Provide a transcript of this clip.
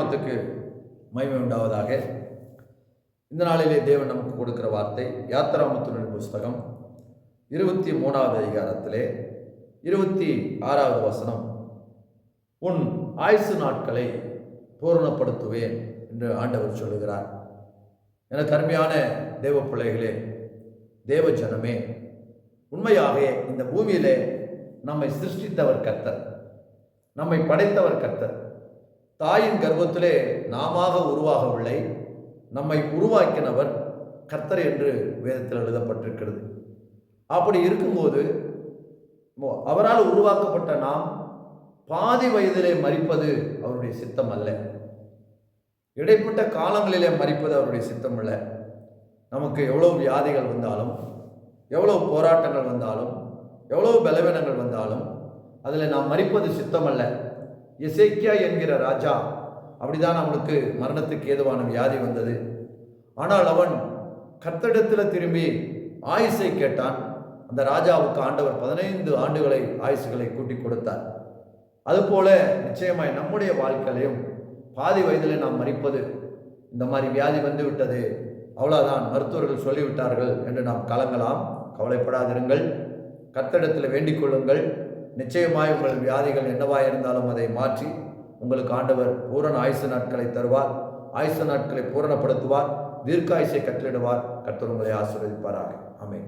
நாமத்துக்கு மகிமை உண்டாவதாக. இந்த நாளிலே தேவன் நமக்கு கொடுக்கிற வார்த்தை யாத்திராமத்தின் புஸ்தகம் 23வது அதிகாரத்திலே 26வது வசனம். உன் ஆயுசு நாட்களை பூரணப்படுத்துவேன் என்று ஆண்டவர் சொல்லுகிறார். எனக்கு அருமையான தேவ பிள்ளைகளே, தேவ ஜனமே, உண்மையாக இந்த பூமியிலே நம்மை சிருஷ்டித்தவர் கர்த்தர், நம்மை படைத்தவர் கர்த்தர். தாயின் கர்ப்பத்திலே நாம உருவாகவில்லை, நம்மை உருவாக்கினவர் கர்த்தர் என்று வேதத்தில் எழுதப்பட்டிருக்கிறது. அப்படி இருக்கும்போது அவரால் உருவாக்கப்பட்ட நாம் பாதி வயதிலே மரிப்பது அவருடைய சித்தம் அல்ல. இடைப்பட்ட காலங்களிலே மரிப்பது அவருடைய சித்தம் அல்ல. நமக்கு எவ்வளவு வியாதிகள் வந்தாலும், எவ்வளவு போராட்டங்கள் வந்தாலும், எவ்வளவு பலவீனங்கள் வந்தாலும் அதில் நாம் மரிப்பது சித்தம் அல்ல. எசேக்கியா என்கிற ராஜா அப்படிதான் அவனுக்கு மரணத்துக்கு ஏதுவான வியாதி வந்தது. ஆனால் அவன் கர்த்தரிடத்தில் திரும்பி ஆயுசை கேட்டான். அந்த ராஜாவுக்கு ஆண்டவர் 15 ஆண்டுகளை ஆயுசுகளை கூட்டி கொடுத்தார். அதுபோல நிச்சயமாய் நம்முடைய வாழ்க்கையிலையும் பாதி வயதில் நாம் மரிப்பது, இந்த மாதிரி வியாதி வந்து விட்டது, அவ்வளோதான், மருத்துவர்கள் சொல்லிவிட்டார்கள் என்று நாம் கலங்கலாம். கவலைப்படாதிருங்கள், கர்த்தரிடத்தில் வேண்டிக் கொள்ளுங்கள். நிச்சயமாய் உங்கள் வியாதிகள் என்னவாக இருந்தாலும் அதை மாற்றி உங்களுக்கு ஆண்டவர் பூரண ஆயுசு நாட்களை தருவார். ஆயுசு நாட்களை பூரணப்படுத்துவார். தீர்க்காயுசை கட்டளிடுவார். கர்த்தர் உங்களை ஆசீர்வதிப்பாராக. ஆமென்.